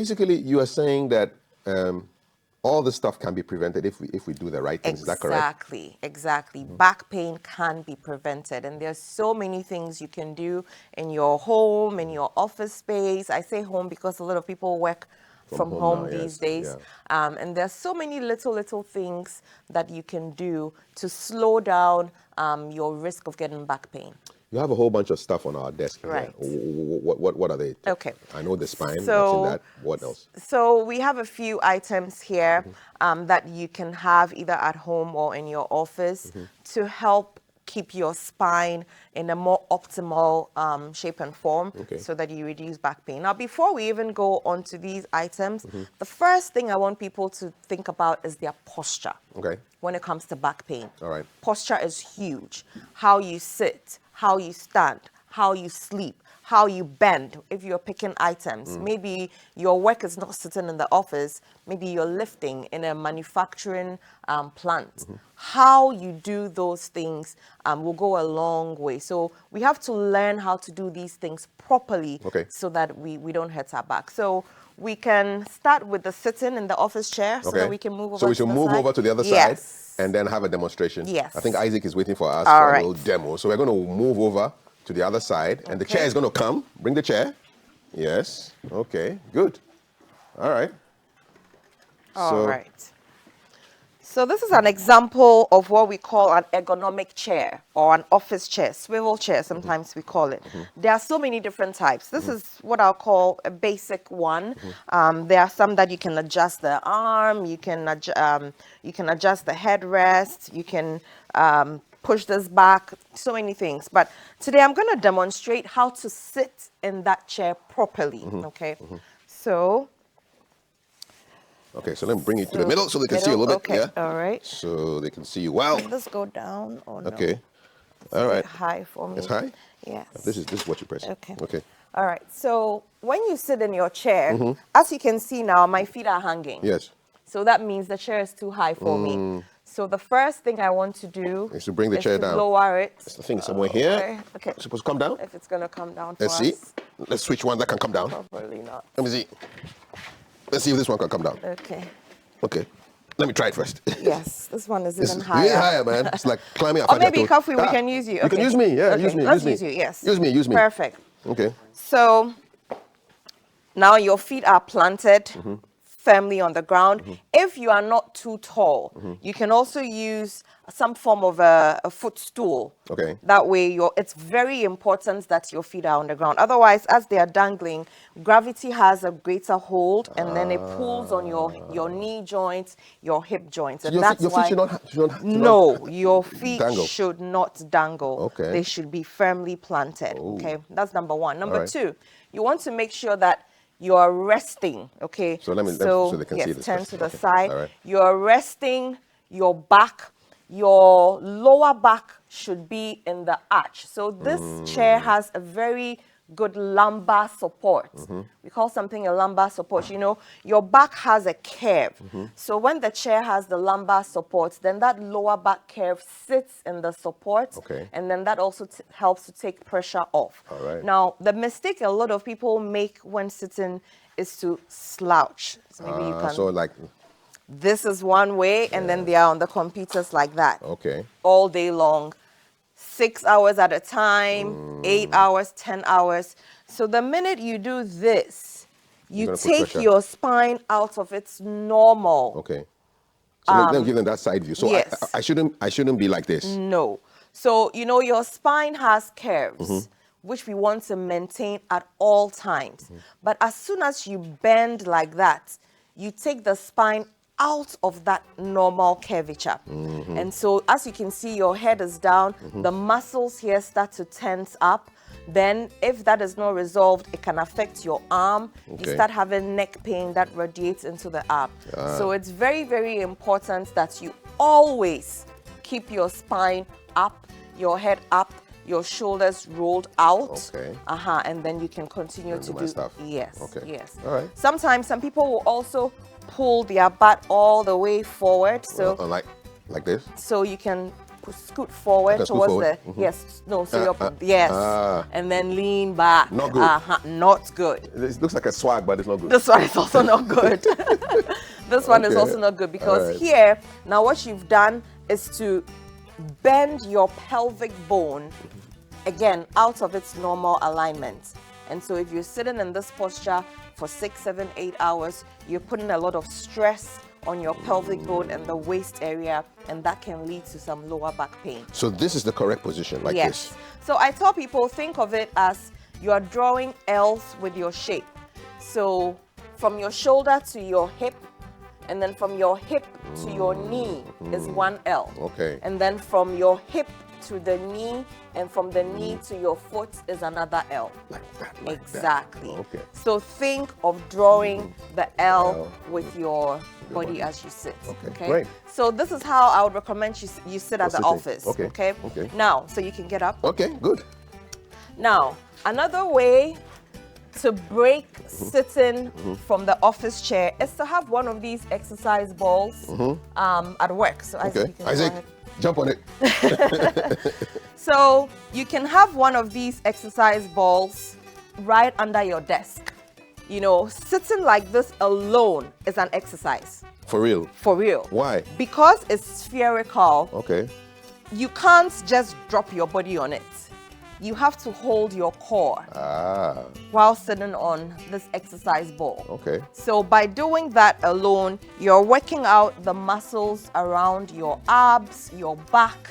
basically, you are saying that all this stuff can be prevented if we do the right things. Is that correct? Exactly. Back pain can be prevented, and there's so many things you can do in your home, in your office space. I say home because a lot of people work from home now, these yes. days, Yeah. and there's so many little things that you can do to slow down your risk of getting back pain. You have a whole bunch of stuff on our desk here. Right. What are they? Okay. I know the spine. I've seen So, that. What else? so we have a few items here that you can have either at home or in your office to help keep your spine in a more optimal shape and form Okay. so that you reduce back pain. Now, before we even go on to these items, the first thing I want people to think about is their posture. Okay. When it comes to back pain. All right. Posture is huge. How you sit, how you stand, how you sleep, how you bend if you're picking items. Maybe your work is not sitting in the office, maybe you're lifting in a manufacturing plant. How you do those things will go a long way. So we have to learn how to do these things properly so that we don't hurt our back. So we can start with the sitting in the office chair so that we can move over to the side. So we should move over to the other side and then have a demonstration. Yes. I think Isaac is waiting for us All for a right. little demo. So we're going to move over to the other side and the chair is going to come. Bring the chair. Yes. Okay. Good. All right. All right. So this is an example of what we call an ergonomic chair or an office chair, swivel chair, sometimes we call it. There are so many different types. This is what I'll call a basic one. There are some that you can adjust the arm, you can adjust the headrest, you can push this back, so many things. But today I'm going to demonstrate how to sit in that chair properly, okay? So... Okay, so let me bring you to the middle so they can see you a little bit. Okay, all right. So they can see you well. Can this go down or no? Okay. It's all a bit right. high for me. It's high? Yes. This is what you press. Okay. Okay. All right. So when you sit in your chair, as you can see now, my feet are hanging. Yes. So that means the chair is too high for me. So the first thing I want to do is to bring the chair down. Lower it. I think somewhere here. Okay. It's supposed to come down. If it's gonna come down for Let's see. Let's switch one that can come down. Probably not. Let me see. Let's see if this one can come down. Okay. Okay. Let me try it first. Yes, this one is even higher. It's higher, man. It's like climbing up. Or maybe Coffee, we can use you. You can use me. Yeah, okay. use me. Let's use you. Yes. Use me. Perfect. Okay. So now your feet are planted firmly on the ground. If you are not too tall, you can also use some form of a footstool. Okay. That way, it's very important that your feet are on the ground. Otherwise, as they are dangling, gravity has a greater hold, and then it pulls on your knee joints, your hip joints, and that's your why. Feet should not No, your feet dangle. should not dangle. Okay. They should be firmly planted. Ooh. Okay, that's number one. Number right. two, you want to make sure that you are resting. Okay. So so they can see this. Turn first. to the Okay. side. All right. You are resting your back. Your lower back should be in the arch. So this chair has a very good lumbar support. We call something a lumbar support. You know, your back has a curve. So when the chair has the lumbar support, then that lower back curve sits in the support. Okay. And then that also helps to take pressure off. All right. Now, the mistake a lot of people make when sitting is to slouch. So maybe you can... So like... This is one way, and then they are on the computers like that. Okay. All day long. 6 hours at a time, 8 hours, 10 hours. So the minute you do this, you take your spine out of its normal. Okay. So let me give them that side view. So yes. I shouldn't be like this. No. So, you know, your spine has curves, which we want to maintain at all times. But as soon as you bend like that, you take the spine out of that normal curvature. And so as you can see, your head is down, the muscles here start to tense up. Then if that is not resolved, it can affect your arm. You start having neck pain that radiates into the arm. So it's very, very important that you always keep your spine up, your head up, your shoulders rolled out. Okay. And then you can continue to do stuff. Yes. Okay. Yes. All right. Sometimes some people will also pull their butt all the way forward. So like this? So you can scoot forward Okay, scoot towards forward. the yes, no, so you're yes, and then lean back. Not good. Not good. It looks like a swag, but it's not good. This one is also not good. This one is Okay. also not good because Alright. here, now what you've done is to bend your pelvic bone again out of its normal alignment. And so if you're sitting in this posture for 6, 7, 8 hours, you're putting a lot of stress on your pelvic bone and the waist area, and that can lead to some lower back pain. So this is the correct position, like Yes. this. So I tell people, think of it as you are drawing L's with your shape. So from your shoulder to your hip, and then from your hip to your knee is one L. Okay. And then from your hip to the knee, and from the knee to your foot is another L. Like that. Like Exactly. That. Okay. So think of drawing the L L with your body body. as you sit. Okay, great. So this is how I would recommend you sit at the sitting. office. Okay, Okay. okay. Now, so you can get up. Okay, good. Now, another way to break sitting from the office chair is to have one of these exercise balls at work. So Isaac, Okay. you can go Isaac, ahead. jump on it. So you can have one of these exercise balls right under your desk. You know, sitting like this alone is an exercise, For real. for real. Why? Because it's spherical, Okay. you can't just drop your body on it. You have to hold your core Ah, while sitting on this exercise ball. okay. So by doing that alone, you're working out the muscles around your abs, your back,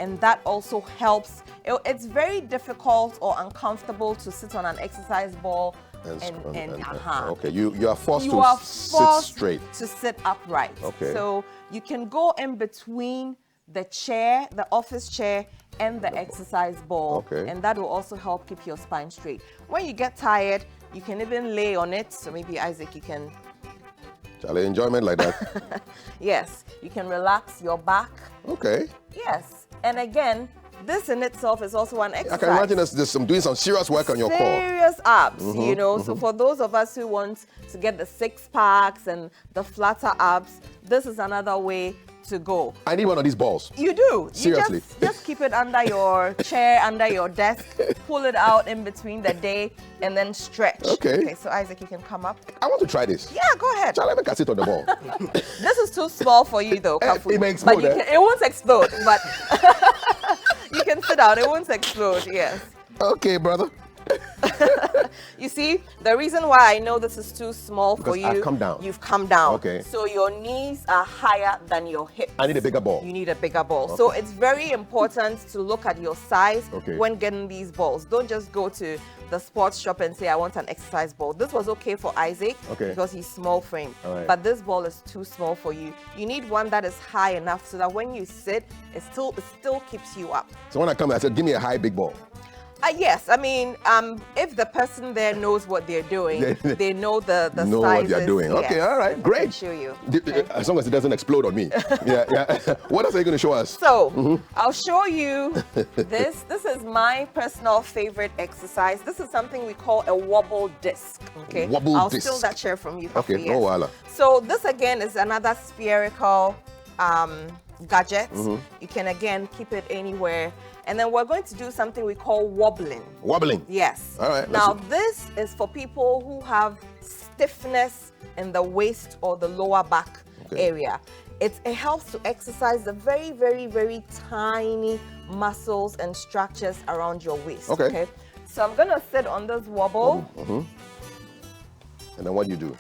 and that also helps. It's very difficult or uncomfortable to sit on an exercise ball Okay, you are forced you to are sit forced straight. to sit upright. Okay. So you can go in between the chair, the office chair, and the exercise ball. Okay. And that will also help keep your spine straight. When you get tired, you can even lay on it. So maybe Isaac, you can, Charlie, enjoyment like that. yes, you can relax your back. Okay. Yes. And again, this in itself is also an exercise. I can imagine there's some doing some serious work on your core. Serious abs, you know. So for those of us who want to get the six packs and the flatter abs, this is another way to go. I need one of these balls. You do. Seriously. You just keep it under your chair, under your desk, pull it out in between the day, and then stretch. Okay. So Isaac, you can come up. I want to try this. Yeah, go ahead. Charlie, make I sit on the ball. This is too small for you though, Kafu. It may explode, But you eh? can, it won't explode, but you can sit down. It won't explode, yes. Okay, brother. You see, the reason why I know this is too small for Because you, I've come down. you've come down. Okay. So your knees are higher than your hips. I need a bigger ball. You need a bigger ball. So it's very important to look at your size Okay. when getting these balls. Don't just go to the sports shop and say, I want an exercise ball. This was okay for Isaac Okay. because he's small frame. All right. But this ball is too small for you. You need one that is high enough so that when you sit, it still keeps you up. So when I come, I said, give me a high big ball. Yes, I mean, if the person there knows what they're doing, they know the Know what sizes. they're doing. Okay, yes, all right, and they can great. show you. As long as it doesn't explode on me. Yeah. What else are you going to show us? So I'll show you this. This is my personal favorite exercise. This is something we call a wobble disc. Okay, Wobble I'll disc. steal that chair from you. Okay, Kafu, no yes. wala. So this again is another spherical gadget. You can again keep it anywhere. And then we're going to do something we call wobbling. Wobbling. Yes. All right, let's Now, see. this is for people who have stiffness in the waist or the lower back Okay. area. It helps to exercise the very, very, very tiny muscles and structures around your waist. Okay. So I'm going to sit on this wobble. And then what do you do?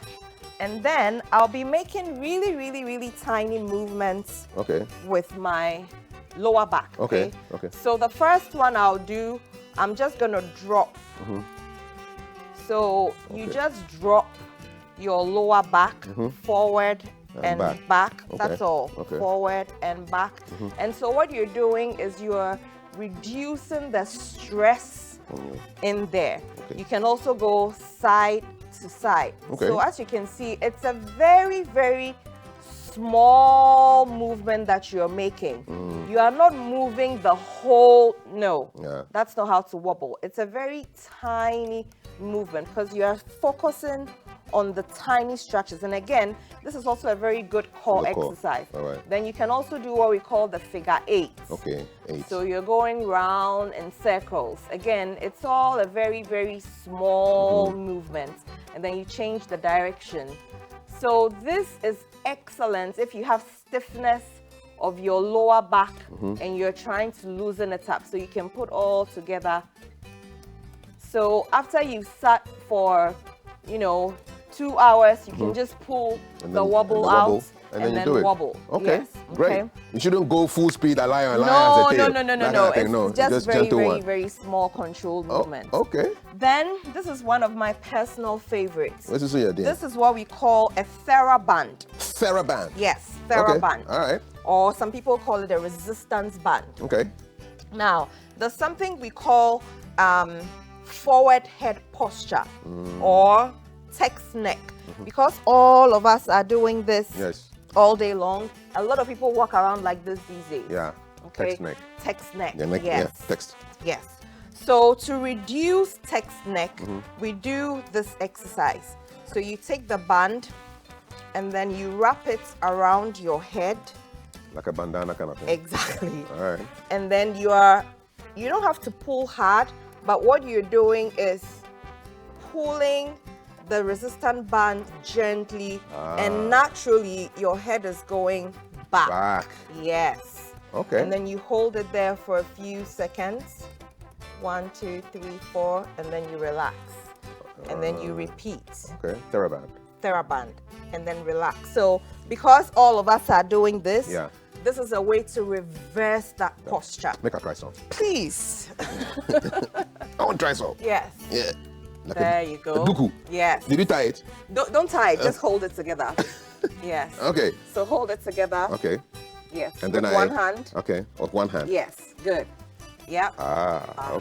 And then I'll be making really, really, really tiny movements Okay. with my lower back. Okay, okay. So the first one I'll do, I'm just gonna drop. So you Okay. just drop your lower back forward and back. Okay, That's all. okay. Forward and back. And so what you're doing is you're reducing the stress in there. Okay. You can also go side to side. Okay. So as you can see, it's a very, very small movement that you're making. You are not moving the whole, no. Yeah. That's not how to wobble. It's a very tiny movement because you are focusing on the tiny structures. And again, this is also a very good core Good core. exercise. All right. Then you can also do what we call the figure 8. Okay, 8. So you're going round in circles. Again, it's all a very, very small movement. And then you change the direction. So this is excellent if you have stiffness of your lower back and you're trying to loosen it up. So you can put all together. So after you've sat for, 2 hours, you can just pull And the then- wobble and the wobble, out and then you do it. wobble. Okay, Yes. great. Okay. You shouldn't go full speed, a lion, No, as a tail. no, no, no, That no, kind no. of thing, It's just very, gentle very, one. very small controlled movement. Okay. Then this is one of my personal favorites. What's this you're doing? This is what we call a TheraBand. TheraBand. Yes, Okay. TheraBand. All right. Or some people call it a resistance band. Okay. Now, there's something we call forward head posture or text neck. Because all of us are doing this Yes. all day long, a lot of people walk around like this these days. Yeah. Okay? Text neck. Text neck. Yeah, neck. Yes. Yeah. Text. Yes. So to reduce text neck, we do this exercise. So you take the band and then you wrap it around your head. Like a bandana kind of thing. Exactly. All right. And then you don't have to pull hard, but what you're doing is pulling the resistant band gently and naturally your head is going back. Back. Yes. Okay. And then you hold it there for a few seconds. 1, 2, 3, 4, and then you relax. And then you repeat. Okay. TheraBand. TheraBand, and then relax. So because all of us are doing this, Yeah. this is a way to reverse that posture. Make a try some. Please. I want to try some. Yes. Yeah. Like There you go. a duku. Yes. Did you tie it? Don't tie it, just hold it together. Yes. Okay. So hold it together. Okay. Yes. And then With one hand. Okay. With one hand. Yes. Good. Yep. Okay. Aha, You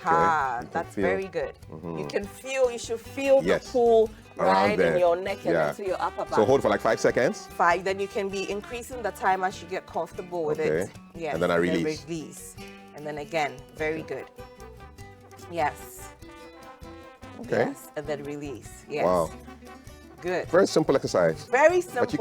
can that's feel. very good. You should feel Yes. the pull Around right there. in your neck and Yeah. into your upper back. So hold for like 5 seconds. 5, then you can be increasing the time as you get comfortable with it. Okay. Yes. And then I release. Release. And then again, very good. Yes. Okay. Yes. And then release. Yes. Wow. Good. Very simple exercise. Very simple. But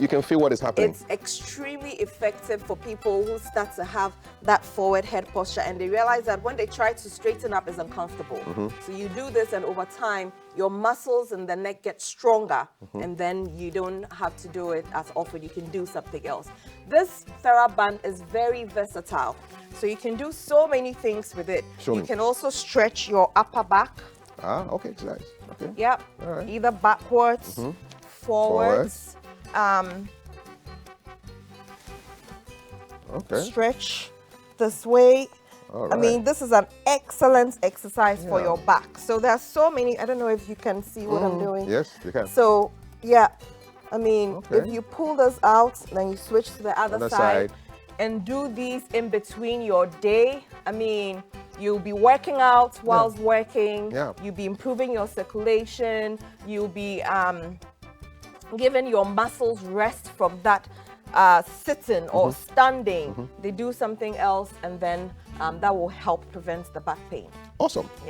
you can feel what is happening. It's extremely effective for people who start to have that forward head posture and they realize that when they try to straighten up, it's uncomfortable. So you do this and over time, your muscles in the neck get stronger and then you don't have to do it as often. You can do something else. This TheraBand is very versatile. So you can do so many things with it. Show You me. can also stretch your upper back. Okay, exercise. Okay. Yep. All right. Either backwards, forwards. Okay. Stretch this way. All I right. mean, this is an excellent exercise for Yeah. your back. So there are so many. I don't know if you can see what I'm doing. Yes, you can. So yeah, I mean, Okay. if you pull this out, then you switch to the other Other side, side. and do these in between your day. I mean, you'll be working out whilst working. Yeah. You'll be improving your circulation. You'll be giving your muscles rest from that sitting or standing. They do something else, and then that will help prevent the back pain. Awesome. Yeah.